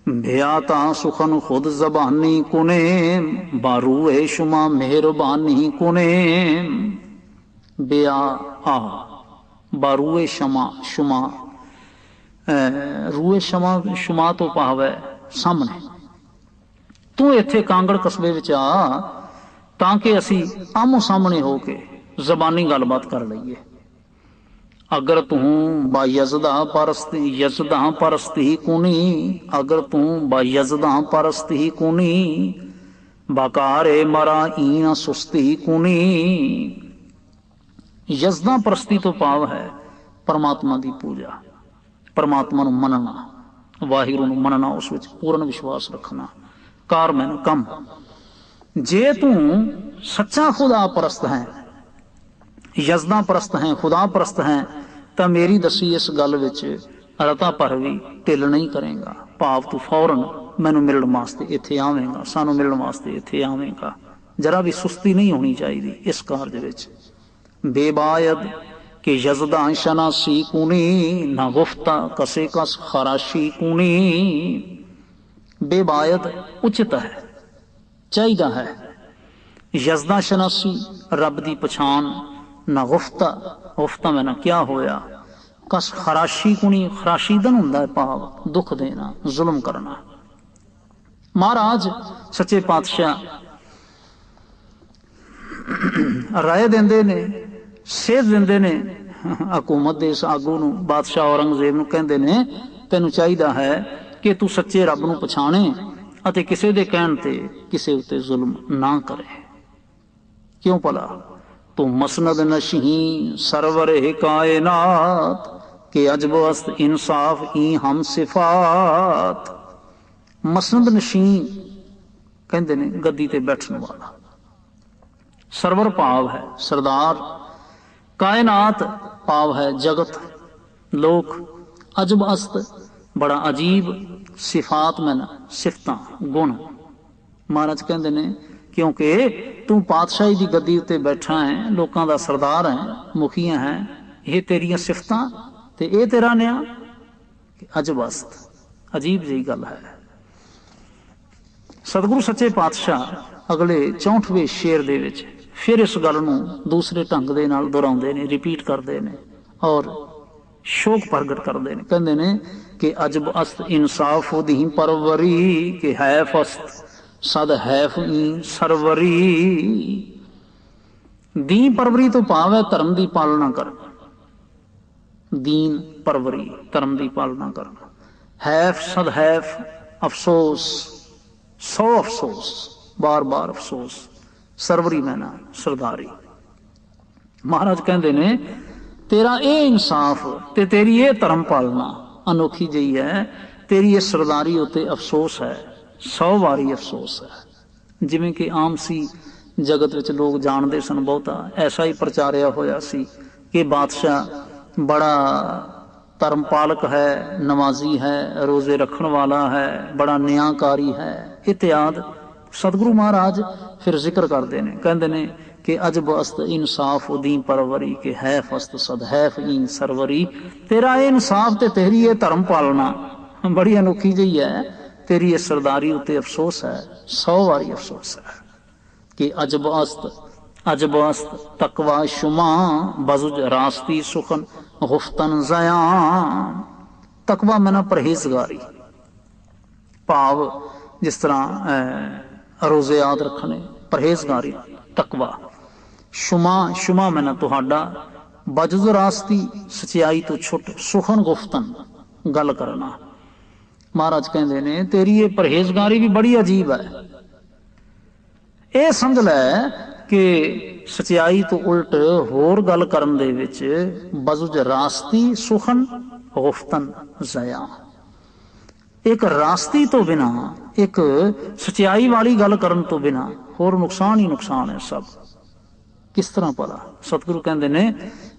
भिया तां सुखन खुद जबानी कुने, बारूए शुमा मेहरबानी कुने। बेआ आ बारूए शमा शुमा, रूए शमा शुमा तो भाव है सामने। तू इत्थे कांगड़ कस्बे विच आ ताकि असी आमो सामने हो के जबानी गलबात कर लईए। अगर तू बा यजदा परस्त ही कुनी, अगर तू बा यजदा परस्त ही कुनी, बाकारे मरा ईना सुस्ती ही कुनी। यजदा परस्ती तो भाव है परमात्मा की पूजा, परमात्मा नूं मनना, वाहिगुरू नूं मनना, उस विच पूर्ण विश्वास रखना। कार मैनू कम जे तू सच्चा खुदा परस्त है, यजदा परस्त है, खुदा परस्त है, तो मेरी दसी इस गल विच रता भर भी ढिल नहीं करेगा। भाव तू फौरन मैनू मिलण वास्ते इत्थे आवेगा, सानू मिलण वास्ते इत्थे आवेगा। जरा भी सुस्ती नहीं होनी चाहिए इस कार्य विच। बेबायद के यजदा शनासी कुनी, ना गुफ्ता कसे कस खराशी कुनी। बेबायद उचित है, चाहिदा है। यजदा शनासी रब दी पछाण, ना गुफ्ता, गुफ्ता में ना क्या होया, कस खराशी कुनी, खराशीदन हुंदा है भाव दुख देना, जुल्म करना। महाराज सच्चे पातशाह राय देंदे ने, सेध देंदे ने हकूमत दे इस आगू नूं, बादशाह औरंगजेब नूं कहंदे ने तैनूं चाहीदा है कि तू सच्चे रब नूं पछाणे अते किसे दे कहण ते किसे उत्ते जुल्म ना करे। क्यों भला? तू मसनद नशी सरवरे कायनात, के अजब अस्त इंसाफ ई हम सिफात। मसनद नशी कहंदे ने गद्दी ते बैठण वाला, सरवर भाव है सरदार, कायनात भाव है जगत लोक, अजब अस्त बड़ा अजीब, सिफात में सिफतां गुण। महाराज कहंदे ने क्योंकि तू पातशाही की गद्दी उत्ते बैठा है, लोगों का सरदार है, मुखिया है, ये तेरिया सिफतां ते ये तेरा न्या, अजब अस्त अजीब जी गल है। सतगुरु सच्चे पातशाह अगले 64वें शेर दे विच फिर इस गल नूं दूसरे ढंग दे नाल दोहराउंदे ने, रिपीट करते हैं और शोक प्रगट करते हैं। कहते हैं कि अजब अस्त इंसाफ दी परवरी, के हैफ अस्त सद हैफ ई सरवरी। दी परवरी तो भाव है धर्म की पालना करना, दीन परवरी धर्म की पालना करना। हैफ सद हैफ अफसोस, सौ अफसोस, बार बार अफसोस, सरवरी मैना सरदारी। महाराज कहते ने तेरा ये इंसाफ ते तेरी ये धर्म पालना अनोखी जी है, तेरी ये सरदारी उत्ते अफसोस है, 100 वारी अफसोस है। जिवें कि आम सी जगत विच लोग जानते सन, बहुता ऐसा ही प्रचारिया होया सी कि बादशाह बड़ा धर्म पालक है, नमाजी है, रोजे रखण वाला है, बड़ा न्यायकारी है इत्यादि। सतगुरु महाराज फिर जिक्र करते हैं, कहते हैं कि अजब अस्त इंसाफ दी परवरी, के हैफ अस्त सद हैफ ई सरवरी। तेरा ये इंसाफ ते तेरी ये धर्म पालना बड़ी अनोखी जी है, तेरी ये सरदारी उत्ते अफसोस है, 100 वारी अफसोस है। कि अजब अस्त तकवा शुमा, बजुज रास्ती सुखन गुफ्तन जया। तकवा मैना परहेजगारी, भाव जिस तरह रोजे याद रखने, परहेजगारी तकवा। शुमा शुमा मैना तुहाडा, बजुज रास्ती सच्चाई तो छुट, सुखन गुफ्तन गल करना। महाराज कहते ने तेरी ये परहेजगारी भी बड़ी अजीब है। ये समझ लै कि सच्चाई तो उल्ट होर गल करन दे विच बजुज रास्ती सुखन गुफ्तन जया। एक रास्ती तो बिना, एक सच्चाई वाली गल करन तो बिना होर नुकसान ही नुकसान है सब। किस तरह भला? सतगुरु कहते ने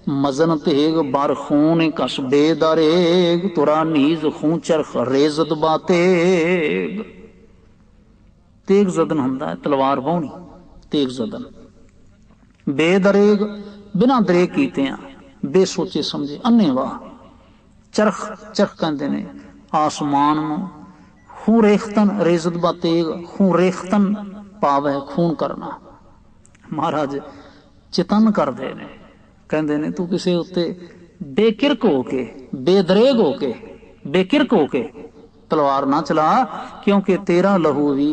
मजन तेग बर खून कस बेदरेग, तुरा नीज खून चरख रेजद बातेग। तेग जदन हुंदा है तलवार वाहनी, तेग जदन। बेदरेग बिना दरेग कीतियां, बेसोचे समझे अन्ने वाह। चरख चरख कहते ने आसमान नूं खूं रेखतन रेजत बा तेग, खूं रेखतन पावै खून करना। महाराज चितन करते ने, कहते ने तू किसी उत्ते बेकिरक होके, बेदरेग होके, बेकिरक होके तलवार ना चला, क्योंकि तेरा लहू भी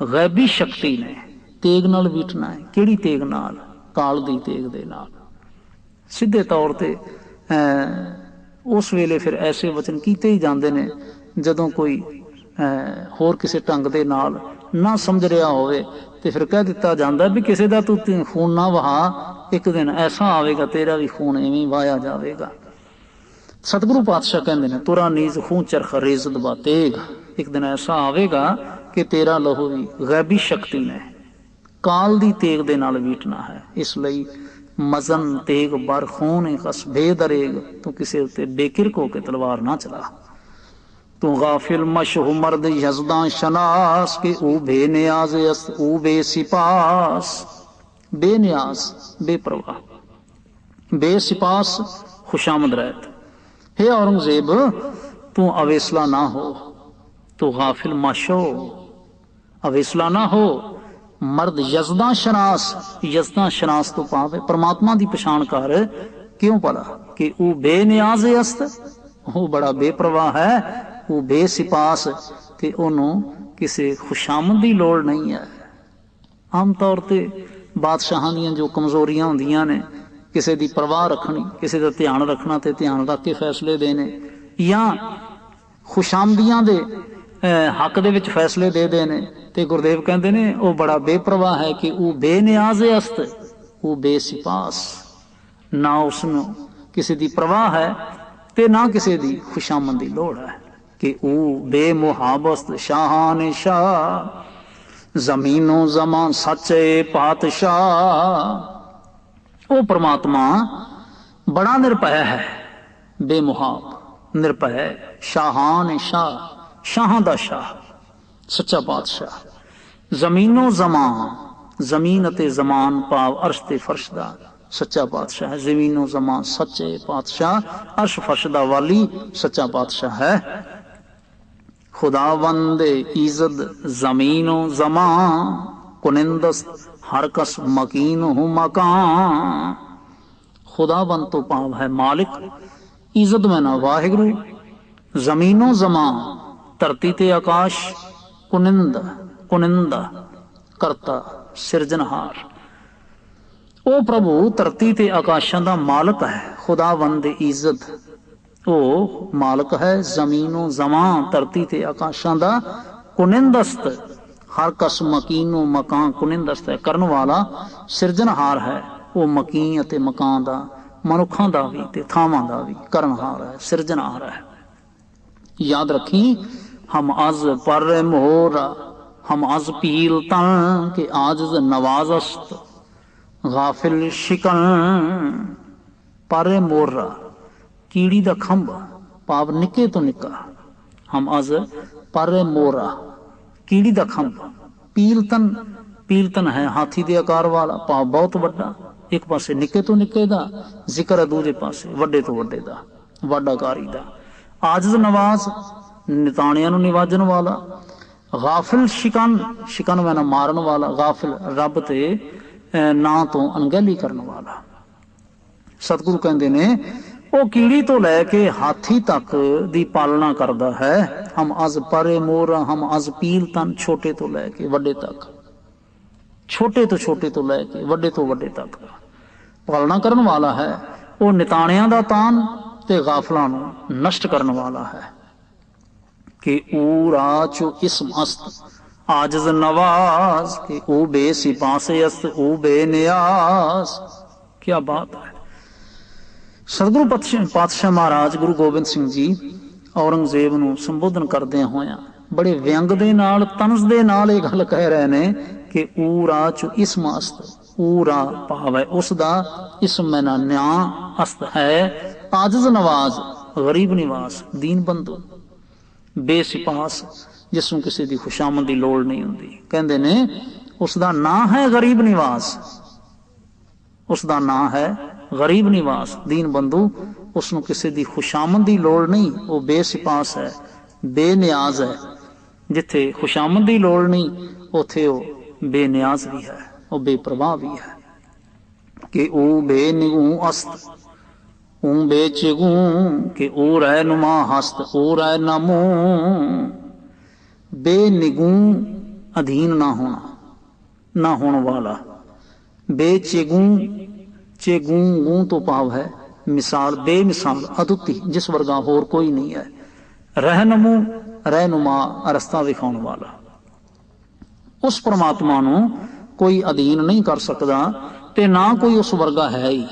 गैबी शक्ति ने तेग नाल बीटना है। किहड़ी तेग नाल? काल दी तेग दे नाल। सीधे तौर ते उस वेले फिर ऐसे वचन कीते ही जाते ने जदों कोई होर किसी ढंग दे नाल ना समझ रहा होवे ते फिर कह दिता जाता भी किसी का तू खून ना वहा, एक दिन ऐसा आवेगा तेरा भी खून इवें वाया जाएगा। सतगुरु पातशाह कहते हैं तुरा नीज खून चरख रेजत बा तेग, एक दिन ऐसा आवेगा कि तेरा लहू भी गैबी शक्ति ने काल दी तेग दे नाल बीटना है। इसलिए मजन तेग बर खून कस बेदरेग, तू किसी उत्ते बेकिरक होके तलवार ना चला। तू गाफिल मशहू मर्द यजदा शनास के ऊ बेनियाज ऊ बेसिपास। बेनियाज बेपरवाह, बेसिपास खुशामद रहत। हे औरंगजेब तू अवेसला ना हो, तू गाफिल मशो अवेसला ना हो। मर्द यजदा शनास, यजदा शनास तो पावे परमात्मा की पछाण कर। क्यों भला? कि ऊ बेनियाज अस्त, वो बड़ा बेप्रवाह है। वो बेसिपास ते ओनू किसी खुशामद की लोड़ नहीं है। आम तौर पर बादशाहां दियां जो कमजोरियां होंदियां ने, किसी की परवाह रखनी, किसी का ध्यान रखना ते ध्यान रख के फैसले देने, या खुशामदियां दे हक दे विच फैसले दे देने। ते गुरदेव कहते ने वो बड़ा बेप्रवाह है कि वो बेनियाज अस्त, वो बेसिपास, ना उसनों किसी की परवाह है ते ना किसी की खुशामद की लोड़ है। कि वो बेमुहाबस्त शाहान शाह जमीनों जमा सच्चे पातशाह। वो परमात्मा बड़ा निर्भय है, बेमुहाब निर्भय, शाहान शाह, शाहां दा शाह, सच्चा पातशाह। जमीनों जमा, जमीन अते जमान भाव अर्श ते फर्श दा सच्चा पातशाह है। जमीनों जमा सच्चे पातशाह, अर्श फर्श दा वाली सच्चा पातशाह है। खुदावंद इज़्ज़त जमीनो जमा कुनिंदस्त हर कस मकीन हूँ मकान। खुदावंद तो पाव है मालिक, इज़्ज़त में ना वाहिगुरु, जमीनो जमा धरती ते आकाश, कुनिंद कुनिंदा करता सिरजनहार। ओ प्रभु धरती ते आकाशां दा मालिक है। खुदावंद इज़्ज़त वो मालिक है, जमीनों जमा धरती ते आकाशां दा, कुनिंदस्त हर कस मकीनो मकान, कुनिंदस्त है करन वाला, सिरजनहार है। वो मकीन अते मकान दा, मनुखां दा भी ते थावां दा भी करनहार है, सिरजनहार है। याद रखी हम अज पर मोरा, हम अज पील तन के आजिज नवाजस्त गाफिल शिकन। पर मोरा कीड़ी दा खंभ, पाव निके तो निका। हम अज पर मोरा कीड़ी दा खंभ, पीलतन, पीलतन है हाथी दे आकार वाला, पाव बहुत वड्डा। एक पासे निके तो निके दा जिक्र है, दूजे पासे वड्डे तो वड्डे दा, वाडाकारी दा। आजिज नवाज निताणियां नूं निवाजन वाला। गाफिल शिकन, शिकन में ना मारन वाला। गाफिल रब ते ना तो अनगहली करन वाला। सतगुरु कहते ने वो कीड़ी तो लैके हाथी तक दी पालना करता है। हम अज परे मोर, हम अज पील तन, छोटे तो लैके वड्डे तक, छोटे तो लैके वड्डे तो वड्डे तक पालना करन वाला है। वो निताणियां दा तान ते गाफलां नूं नष्ट करन वाला है। कि ऊरा चो इसम अस्त आजिज नवाज, कि ऊ बेसिपासे अस्त ऊ बेनियाज। क्या बात है। सतगुरु पातशाह महाराज गुरु गोबिंद सिंह जी औरंगजेब नूं संबोधन करदे होया बड़े व्यंग दे नाल, तनज दे नाल ये गल कह रहे ने कि ऊरा चो इसम अस्त, ऊरा भाव है उसदा, इसम में ना न्या, अस्त है आजिज नवाज गरीब निवास, दीन बंधु, बेसिपास जिसनों किसी की खुशामद की लोड़ नहीं होंदी। कहते ने उसका ना है गरीब निवास, उसका ना है गरीब निवास, दीन बंधु, उसनों किसी की खुशामद की लोड़ नहीं। वो बेसिपास है, बेनियाज है, जिथे खुशामद की लोड़ नहीं उथे वो बेनियाज भी है, वो बेप्रवाह भी है। कि ओ बेनिगू अस्त ऊ बेचिगू कि ओ रहनुमा हस्त ओ रह नमो। बेनिगू अधीन ना होना, ना होने वाला। बेचेगू, चेगू गू तो भाव है मिसाल, बेमिसाल अदुति जिस वर्गा होर कोई नहीं है। रहनमू रहनुमा रस्ता विखाउण वाला। उस परमात्मा नू कोई अधीन नहीं कर सकता ते ना कोई उस वर्गा है ही,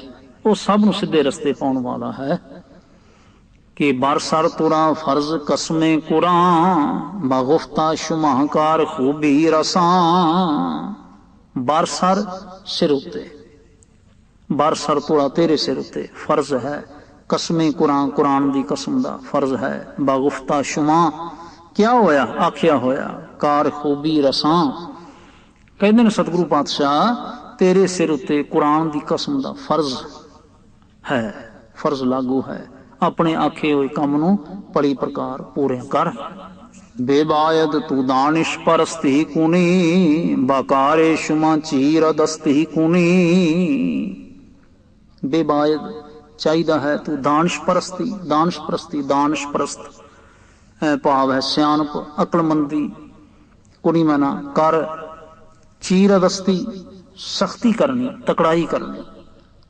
वो सब नू सीधे रस्ते पाउण वाला है। कि बरसर तुरा फर्ज कसमे कुरां बागुफ्ता शुमाहकार खूबी रसां। बरसर सिर उत्ते, बरसर तुरा तेरे सिर उत्ते फर्ज है, कसमे कुरां कुरान दी कसम दा फर्ज है। बागुफ्ता शुमा क्या होया आख्या होया, कार खूबी रसां। कहते ने सतगुरु पातशाह तेरे सिर उत्ते कुरान दी कसम दा फर्ज है, फर्ज लागू है। अपने आखे हुए काम नू बड़ी प्रकार पूरे कर। बेबायद तू दानिश परस्ती कुनी बाकारे शुमा चीर दस्ती कुनी। बेबायद चाहिदा है तू दानिश परस्ती, दानिश परस्ती दानिश परस्त भाव है सियानप अकलमंदी। कुनी मैना कर, चीर दस्ती सख्ती करनी तकड़ाई करनी।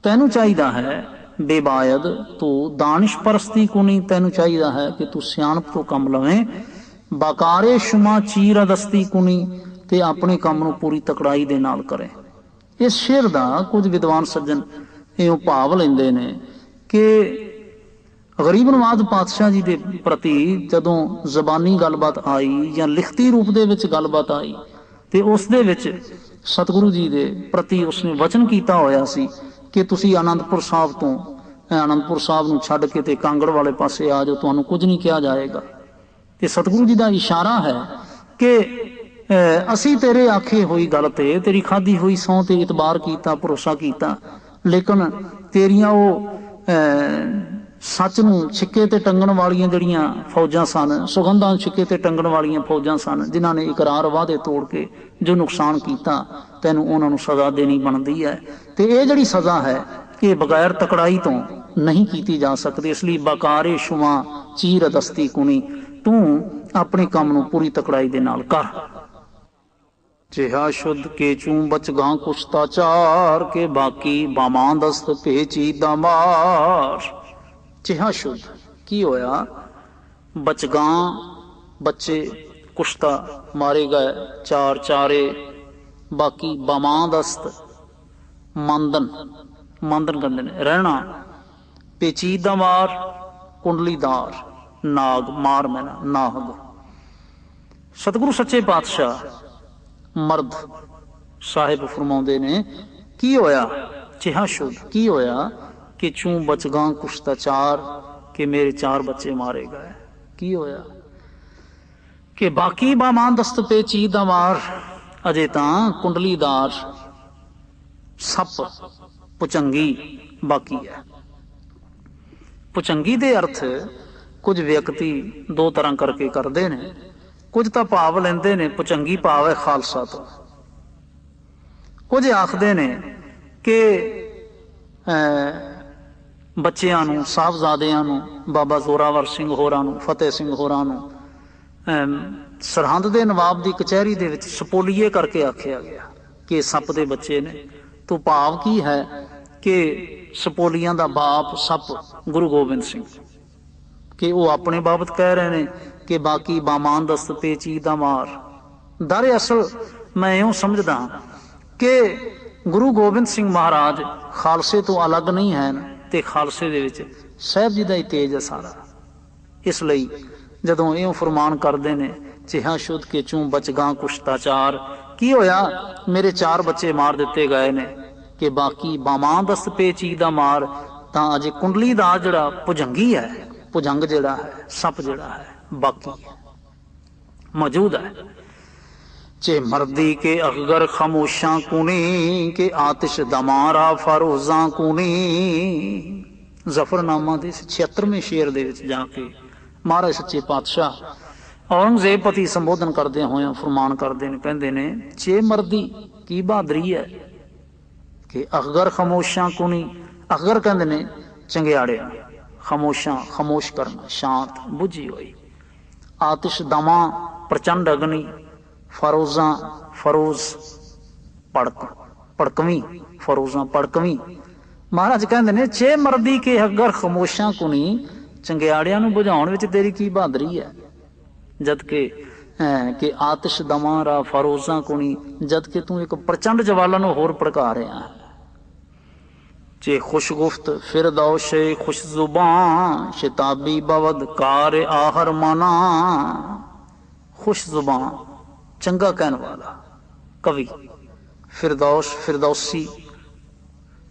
तैनू चाहिदा है बेबायद तू दानिश परस्ती को नहीं, तैनू चाहिदा है कि तू सियाणप तो कम लवें। बाकारे शुमा चीर दस्ती को नहीं ते अपने काम नू पूरी तकड़ाई दे नाल करे। इस शेर दा कुछ विद्वान सज्जन इहो भाव लेंदे ने कि गरीब नवाज पातशाह जी दे प्रति जदों जबानी गलबात आई या लिखती रूप दे विच गलबात आई ते उस दे विच सतगुरु जी दे प्रति उसने वचन कीता होया सी कि तुसी आनंदपुर साहब तो आनंदपुर साहब नूं छड्ड के ते कांगड़ वाले पासे आ जाओ, तुहानूं कुछ नहीं किया जाएगा। ते सतगुरु जी दा इशारा है कि असी तेरे आखे हुई गल ते तेरी खाधी हुई सौं ते इतबार कीता, भरोसा कीता, लेकिन तेरियां वो सच नूं छिक्के ते टंगण वालियां जड़ियां फौजां सन, सुगंधां छिक्के ते टंगण वालियां फौजां सन, जिन्हां ने इकरार वादे तोड़ के जो नुकसान कीता, तैनूं उन्हां नूं सज़ा देनी बनदी है। ते इह जिहड़ी सज़ा है ये बगैर तकड़ाई तो नहीं की जा सकती। इसलिए बकारे शुमा चीर दस्ती कुनी, तू अपने काम नूं पूरी तकड़ाई दे नाल कर। जिहा शुद्ध के चूं बचगा कुश्ताचार के बाकी बामां दस्त पेची दमार। जिहा शुद्ध की होया, बचगा बच्चे कुश्ता मारे गए, चार चारे, बाकी बामां दस्त मांदन, मांदन कहते ने रहना, पेचीदा मार कुंडलीदार, नाग मार मैना नाग। सतगुरु सच्चे पातशाह मर्द साहिब फरमाउंदे ने की होया जिहा शुद्ध की होया कि चूं बचगा कुश्ता चार कि मेरे चार बच्चे मारे गए। की होया कि बाकी बामां दस्त पेचीदा मार, अजे तां कुंडलीदार सप पुचंगी बाकी है। पुचंगी दे अर्थ कुछ व्यक्ति दो तरह करके करते ने, कुछ तो भाव लेंदे ने पुचंगी भाव है खालसा तो, कुछ आखदे ने कि बच्चियां नूं साहबजादियां नूं बाबा जोरावर सिंह होरां नूं फतेह सिंह होरां नूं सरहंद दे नवाब दी कचहरी दे विच सपोलीए करके आखिया गया कि सप दे बच्चे ने। तो भाव की है कि सपोलियां दा बाप सप गुरु गोबिंद सिंह, कि वो अपने बाबत कह रहे ने कि बाकी बामान दस्त पेची दा मार। दर असल मैं यूं समझदा कि गुरु गोबिंद सिंह महाराज खालसे तो अलग नहीं है ते खालसे दे विच साहब जी दा ही तेज है सारा। इसलिए जदों इउं फरमान करदे ने जिहा शुद्ध के चूं बचगा कुश्ताचार, की होया मेरे चार बच्चे मार दिते गए ने कि बाकी बामां दस्त पेचीदा मार, तां अजे कुंडली दा जिहड़ा भुजंगी है, भुजंग जिहड़ा है सप जिहड़ा है बाकी मौजूद है। चे मर्दी के अखगर खामोशा कुनी के आतिश दमारा फरोजा कुनी। जफरनामा दे 76वें शेर दे विच जाके महाराज सच्चे पातशाह औरंगजेब पति संबोधन करदे होए फरमान करदे ने, कहंदे ने चे मर्दी की बहादरी है कि अखगर खामोशां कुनी, अखगर कहंदे ने चंगियाड़िया, खामोशां खामोश करना, शांत बुझी हुई, आतिश दमा प्रचंड अग्नि, फरोजा फरोज पड़कवी, फरोजा पड़कवी। महाराज कहंदे ने चे मर्दी के अगर खामोशां कुनी, चंगियाड़िया नूं बुझाउण विच तेरी की बहादरी है, जदकि कि आतिश दमा रा फरोजा कुनी, जदकि तू एक प्रचंड जवाला नूं होर भड़का रहा है। चे खुशगुफ्त फिरदौशे खुश जुबान, शिताबी बवद कार आहर माना। खुश जुबान चंगा कहने वाला कवि, फिरदौश फिरदौसी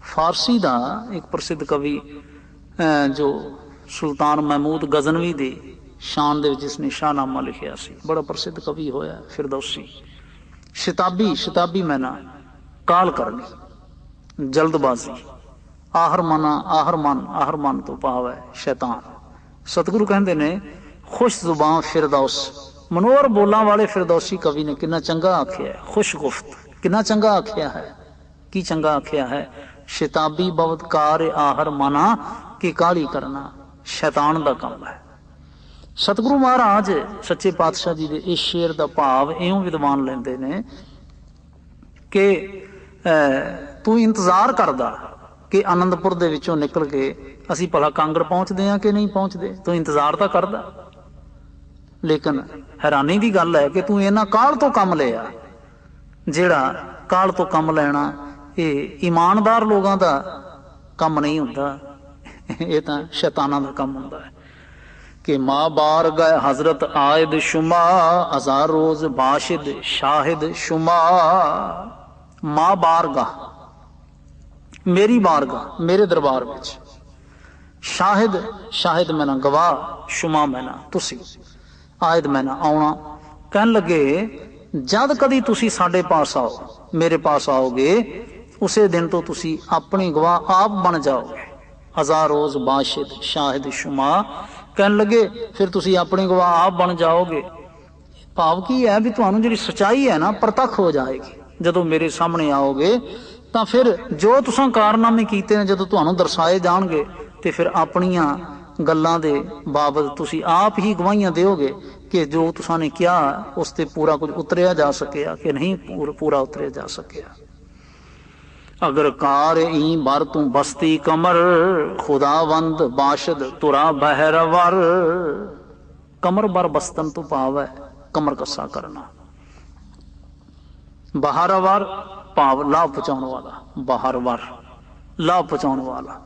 फारसी का एक प्रसिद्ध कवि जो सुल्तान महमूद गजनवी दे शान दे विच इसने शाहनामा लिखिया सी, बड़ा प्रसिद्ध कवि होया फिरदौसी। शिताबी शिताबी मैना काल करनी, जल्दबाजी, आहरमाना आहरमान, आहरमान तो भाव है शैतान। सतगुरु कहंदे ने खुश जुबान फिरदौस, मनोहर बोलां वाले फिरदौसी कवि ने कितना चंगा आख्या है, खुश गुफ्त कितना चंगा आख्या है, की चंगा आख्या है, शिताबी बवद कार आहर माना, कि काली करना शैतान दा काम है। सतगुरु महाराज सच्चे पातशाह जी दे इस शेर दा भाव इउं विद्वान लेंदे ने कि तू इंतजार करदा कि आनंदपुर दे विचों निकल के असी भला कांगड़ पहुंचदे हां कि नहीं पहुंचदे, तू इंतजार तां करदा, लेकिन हैरानी दी गल है कि तू इन्ना काल तो कम लिया, जिहड़ा काल तो कम लैना ये ईमानदार लोगों का काम नहीं हुंदा, ये तां शैतानां दा काम हुंदा है। कि माँ बार गए हजरत आयद शुमा, हजार रोज बाशिद शाहिद शुमा। माँ बारगाह मेरी बारगाह मेरे दरबार में, शाहिद शाहिद मैना गवाह, शुमा मैना तुसी, आयद मैना आउना। कहन लगे जद कदी तुसी साडे पास आओ, मेरे पास आओगे, उसे दिन तो तुसी अपनी गवाह आप बन जाओगे। हजार रोज बाशिद शाहिद शुमा, कहन लगे फिर तुसी अपनी गवाह आप बन जाओगे। भाव की है भी तुहानू जिहड़ी सच्चाई है ना प्रतख हो जाएगी, जदों मेरे सामने आओगे तां फिर जो तुसां कारनामे कीते ने जदों तुहानू दर्शाए जाणगे, ते फिर अपनियां गल्लां दे बाबत तुसी आप ही गवाहियां दोगे कि जो तुसां ने किया उस ते पूरा कुछ उतरिया जा सकिया कि नहीं पूरा उतरिया जा सकिया। अगर कार ई बार तू बस्ती कमर, खुदावंद बाशद तुरा बहरवर। कमर बार बस्तन तो भाव है कमर कसा करना, बहारवर भाव लाभ पहुंचाने वाला, बहारवर लाभ पहुंचाने वाला।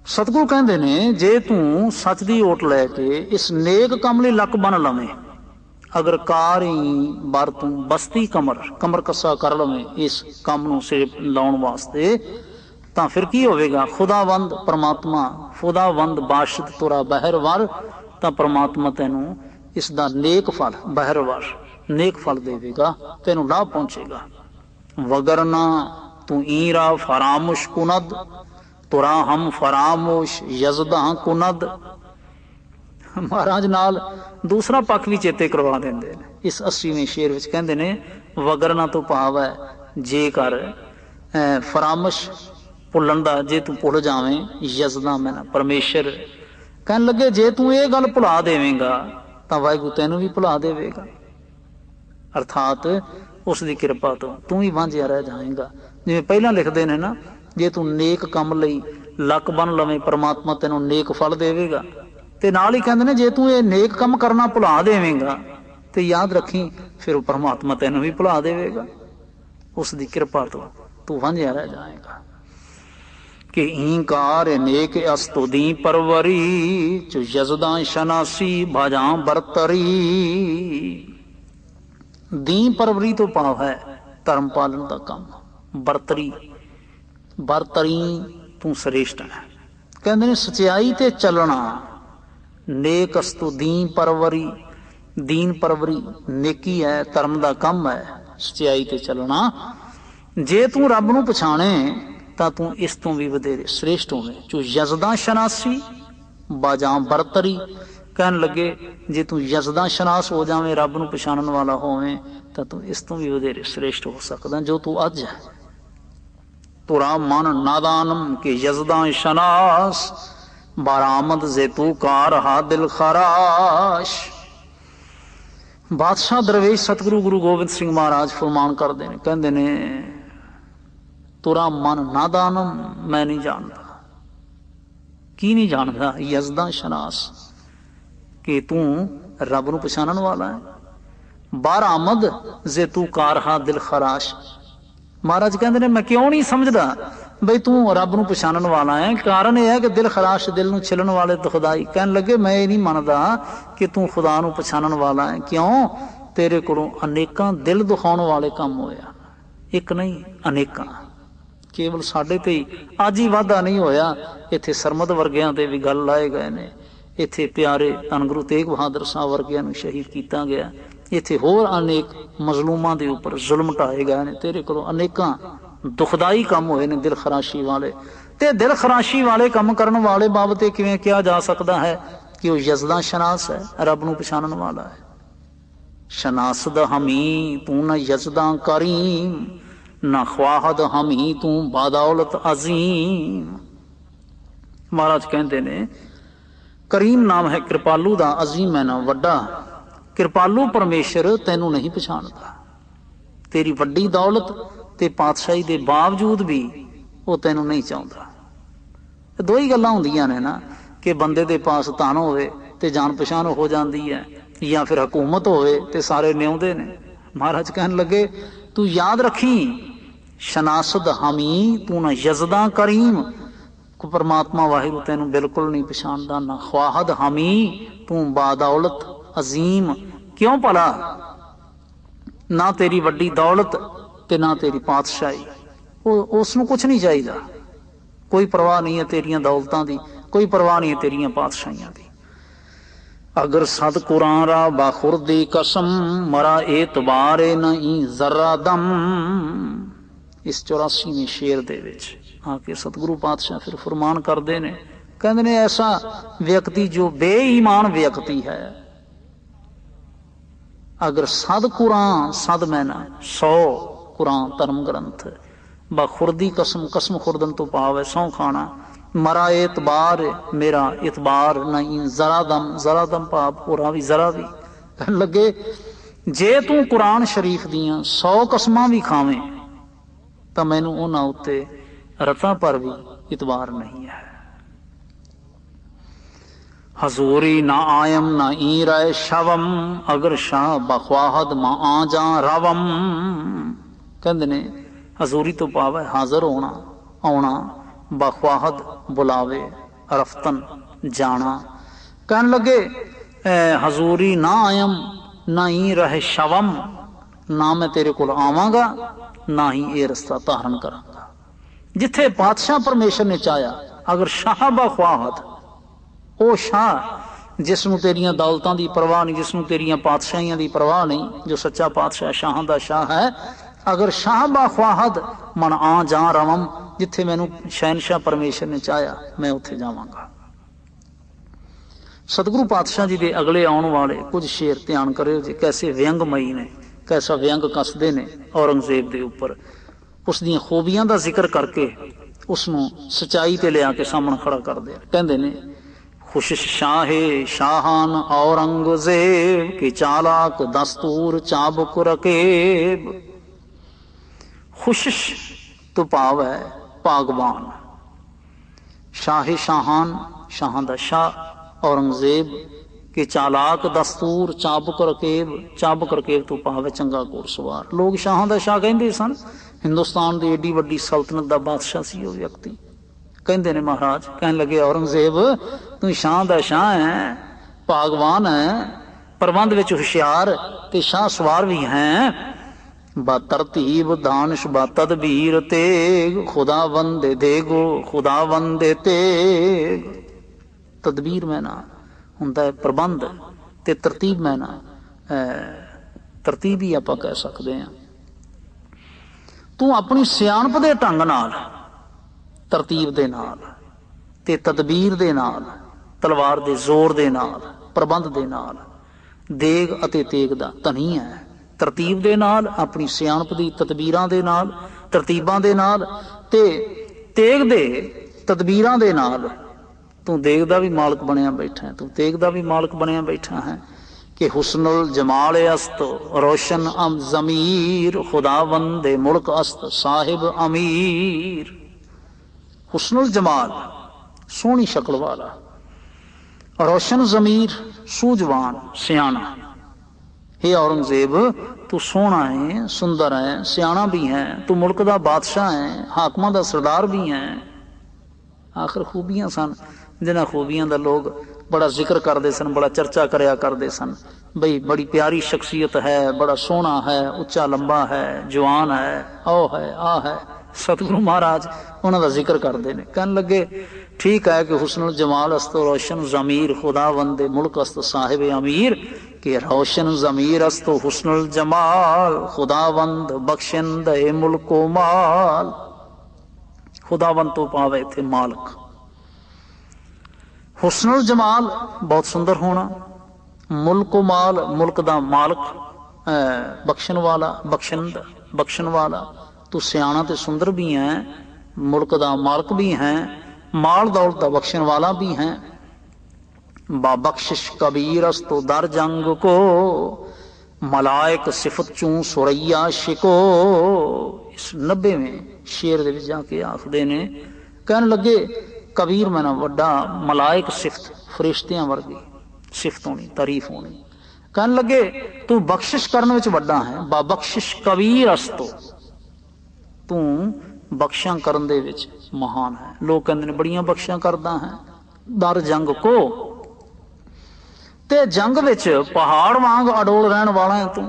सतगुरु कहंदे ने जे तू सच दी ओट लैके इस नेक काम लई लक बन लवें, अगर कार ही बार तू बस्ती कमर कमर कसा कर लवें इस काम नूं सिर लाउण वास्ते, तां फिर की होवेगा, खुदावंद परमात्मा, खुदावंद बाशिद तुरा बहरवर, तां परमात्मा तैनू इसदा नेक फल बहरवर नेक फल देवेगा, तैनू लाभ पहुंचेगा। वगरना तू ईरा फरामुश कुनद, तुरा हम फरामोश यजदा कुनद। महाराज नाल दूसरा पक्ष भी चेते करवा देंदे ने इस 80वें शेर विच, कहंदे ने वगरना तो भाव है जेकर फरामश भुलन दा, जे तू भुल जावें, यजदा मैना परमेश्वर। कहन लगे जे तू ये गल भुला देवेंगा तां वाहिगुरू तैनू भी भुला देवेगा, अर्थात उसकी किरपा तो तू ही वांझिया रह जाएगा। जिवें पहला लिखदे ने ना, जे तू नेक काम लई लक बन लवें परमात्मा तैनू नेक फल देवेगा, ते नाल ही कहंदे ने जे तू ये नेक काम करना भुला देवेंगा ते याद रखी फिर परमात्मा तैनू भी भुला देवेगा, उसकी किरपा तो तू वांझिया रह जाएगा। कि ईंकार नेक अस्तुदी परवरी, जो यजदा शनासी भाजा बरतरी। दी परवरी तो भाव है धर्म पालन का काम, बरतरी बरतरी तू श्रेष्ठ है। कहते ने सच्चाई ते चलना, नेक अस्तु दीन परवरी, दीन परवरी नेकी है, धर्म का काम है, सच्चाई ते चलना। जे तू रब नूं पछाणे तां तू इस तों भी वधेरे श्रेष्ठ होवे। जो यजदा शनासी बाजा बरतरी, कहन लगे जे तू यजदा शनास हो जावे, रब नूं पछाणन वाला होवे, तां तू इस तो भी वधेरे श्रेष्ठ हो सकदा जो तू अज है। तुरा मन नादानम के यजदा शनास, बरामद जे तू कार हा दिल खराश। बादशाह दरवेश सतगुरु गुरु गोबिंद सिंह महाराज फरमान करते हैं, कहते ने तुरा मन नादानम, मैं नहीं जानता। की नहीं जानता? यजदा शनास, कि तू रब नूं पछाणन वाला है। बार आमद जे तू कारहा दिल खराश। महाराज कहते ने मैं क्यों नहीं समझदा बई तू रब नूं पछाणन वाला है, कारण यह है कि दिल खराश, दिल नूं छिलन वाले दुखदाई। कहन लगे मैं ये नहीं मनदा कि तू खुदा नूं पछाणन वाला है। क्यों? तेरे कोलों अनेकां दिल दुखाउण वाले काम होया, एक नहीं अनेकां। केवल साडे ते ही अज ही वाधा नहीं होया, इत्थे सरमद वर्गियां ते भी गल लाए गए ने, इत्थे प्यारे धन गुरु तेग बहादुर साहब वर्गियां नूं शहीद कीता गया, इत्थे होर अनेक मजलूमां दे उपर जुल्म ढाए गए ने। तेरे कोलों अनेकां दुखदाई काम होए ने दिल खराशी वाले। ते दिल खराशी वाले काम करन वाले बाबते किवें किया जा सकदा है कि वह यजदा शनास है, रब नूं पछाणन वाला है। शनासद हमी तू न यजदा करीम, न ख्वाहद हमी तू बादौलत अजीम। महाराज कहते ने करीम नाम है कृपालू दा, अजीम है ना वड्डा। कृपालू परमेश्वर तैनू नहीं पछाणदा, तेरी वड्डी दौलत ते पातशाही दे बावजूद भी वो तैनू नहीं चाहुंदा। दो ही गल्लां हुंदियां ने ना, कि बंदे दे पास धन होवे ते जान पछाण हो जाती है, या फिर हुकूमत होवे ते सारे न्याउंदे ने। महाराज कहन लगे तू याद रखी, शनासद हमी तू ना यजदा करीम, को परमात्मा वाहिगुरू तैनू बिल्कुल नहीं पछाणदा। ना ख्वाहद हमी तू बादौलत अजीम। क्यों भला? ना तेरी वड्डी दौलत ते ना तेरी पातशाही, उसनूं कुछ नहीं चाहिदा, कोई परवाह नहीं है तेरियां दौलतां दी, कोई परवाह नहीं है तेरियां पातशाहियां दी। अगर सद कुरान रा बाखुर दी कसम, मरा एतबारे नहीं जरा दम। इस 84वें शेर दे विच आके सतगुरु पातशाह फिर फरमान करते ने, कहते ने ऐसा व्यक्ति जो बेईमान व्यक्ति है, अगर सद कुरान, सद मैना 100 कुरान धर्म ग्रंथ, बखुरदी कसम, कसम खुरदन तो भाव है सौ खाना, मरा एतबार, मेरा इतबार नहीं जरा दम, जरा दम भाव पूरा भी जरा भी। कहन लगे जे तू कुरान शरीफ दियां 100 कसमां भी खावे तो मैनू उन्हां उत्ते रता पर भी इतबार नहीं है। हजूरी ना आयम ना ई राय शवम, अगर शाह बख्वाहद मा आ जा रवम। कहंदे ने हजूरी तो पावे हाजिर होना, आना, बख्वाहद बुलावे, रफ्तन जाना। कहन लगे हजूरी ना आयम ना ही रहे शवम, ना मैं तेरे को आवांगा ना ही ये रस्ता धारण करांगा। जिथे पातशाह परमेश्वर ने चाया, अगर शाह बख्वाहद, ओ शाह जिसनों तेरियां दौलतां दी परवाह नहीं, जिसनों तेरियां पातशाहियां दी परवाह नहीं, जो सच्चा पातशाह शाहां दा शाह है, अगर शाह बाख्वाहद मन आ जा रवम, जिथे मैनू शहनशाह परमेश्वर ने चाया मैं उत्थे जावांगा। सतगुरु पातशाह जी दे अगले आने वाले कुछ शेर ध्यान करियो जी, कैसे व्यंगमई ने, कैसा व्यंग कसदे ने औरंगजेब दे उपर, उस दी खूबियां दा जिक्र करके उसनू सच्चाई ते लिया के सामने खड़ा करदे। कहंदे ने खुश शाहे शाहान औरंगजेब के चालाक दस्तूर चाबुक रकेब। खुश तो भाव है भागवान, शाहे शाहान, शाहां दा शाह, औरंगजेब के चालाक दस्तूर चाबुक रकेब। चाबुक रकेब तो भाव है चंगा घोड़सवार। लोग शाहां दा शाह कहंदे सन, हिंदुस्तान की एडी वड्डी सल्तनत का बादशाह सी वो व्यक्ति। कहते ने महाराज, कहने लगे औरंगजेब तू शाह दा शाह है, भागवान है, प्रबंध विच हुशियार ते शाह सवार भी हैं। तरतीब दानिश बा तदबीर तेग, खुदा वंदे देगो खुदा वंदे तेग। तदबीर मैना हुंदा है प्रबंध ते तरतीब मैना तरतीब ही आपां कह सकते हैं। तू अपनी सियाणप दे ढंग नाल, तरतीब दे नाल ते तदबीर दे नाल, तलवार दे जोर दे नाल ਪ੍ਰਬੰਧ ਦੇ ਨਾਲ, ਦੇਗ ਅਤੇ ਤੇਗ ਦਾ ਧਨੀ ਹੈ। ਤਰਤੀਬ ਦੇ ਨਾਲ, ਆਪਣੀ ਸਿਆਣਪ ਦੀ ਤਦਬੀਰਾਂ ਦੇ ਨਾਲ, ਤਰਤੀਬਾਂ ਦੇ ਨਾਲ, ਤੇ ਤੇਗ ਦੇ ਤਦਬੀਰਾਂ ਦੇ ਨਾਲ ਤੂੰ ਦੇਗ ਦਾ ਵੀ ਮਾਲਕ ਬਣਿਆ ਬੈਠਾ ਹੈ, ਤੂੰ ਤੇਗ ਦਾ ਵੀ ਮਾਲਕ ਬਣਿਆ ਬੈਠਾ ਹੈ। कि हुस्नुल जमाल अस्त रोशन अम जमीर खुदावंद मुल्क अस्त साहिब अमीर। हुस्नुल जमाल सोहनी शक्ल वाला, रोशन जमीर सूझवान सियाना। हे औरंगजेब तू सोहना है, सुंदर है, सियाना भी है, तू मुल्क दा बादशाह है, हाकमां दा सरदार भी है। आखिर खूबियां सन जिन्हां खूबियां दा लोग बड़ा जिक्र करते सन, बड़ा चर्चा करया करते सन, बई बड़ी प्यारी शख्सियत है, बड़ा सोहना है, उच्चा लंबा है, जवान है, ओ है, आ है। सतगुरु महाराज उन्होंने जिक्र करते हैं, कहन लगे ठीक है कि हुस्नुल जमाल अस्त रोशन जमीर खुदावंद मुल्क अस्त साहिब अमीर, कि रोशन जमीर अस्त हुस्नुल जमाल खुदावंद बख्शिंद ए मुल्को माल। खुदावंद तो पावे थे मालक। हुस्नुल जमाल बहुत सुंदर होना, मुल्को माल मुल्क दा मालक, बख्शन वाला, बख्शन वाला। तू सियाना ते सुंदर भी है, मुल्क दा मालक भी है, माल दौलत दा बख्शन वाला भी है। बाबख्शिश कबीर अस्तो दर जंग को मलायक सिफत चूं सुरैया शिको। इस 90वें शेर दे विच जाके आखदे ने, कहन लगे कबीर मैना वड्डा, मलायक सिफत फरिश्तियां वर्गी सिफत होनी, तारीफ होनी। कहन लगे तू बख्शिश करने विच वड्डा है, बाबख्शिश कबीर अस्तो, तू बख्शां करन दे विच महान है। लोग कहंदे ने बड़ियां बख्शां करदा है। दर जंग को, ते जंग विच पहाड़ वांग अडोल रहन वाला है तू।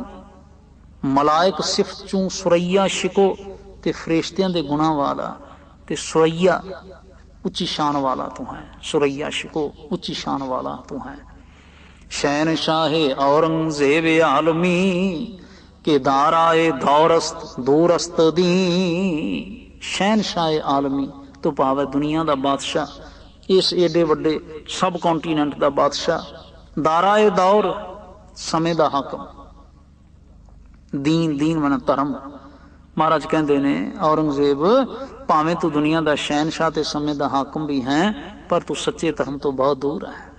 मलायक सिफत चूं सुरैया शिको, ते फरिश्तियां दे गुणां वाला, ते सुरैया उच्ची शान वाला तू है। सुरैया शिको उच्ची शान वाला तू है। शहनशाह औरंगजेब आलमी के दाराए दौरस्त दूरस्त दी। शहनशाह आलमी तो पावे दुनिया दा बादशाह, इस एडे वड्डे सब कॉन्टीनेंट दा बादशाह। दाराए दौर समय दा हाकम, दीन दीन मना धर्म। महाराज कहते ने औरंगजेब भावें तू दुनिया का शहनशाह ते समय का हाकम भी है, पर तू सच्चे धर्म तो बहुत दूर है।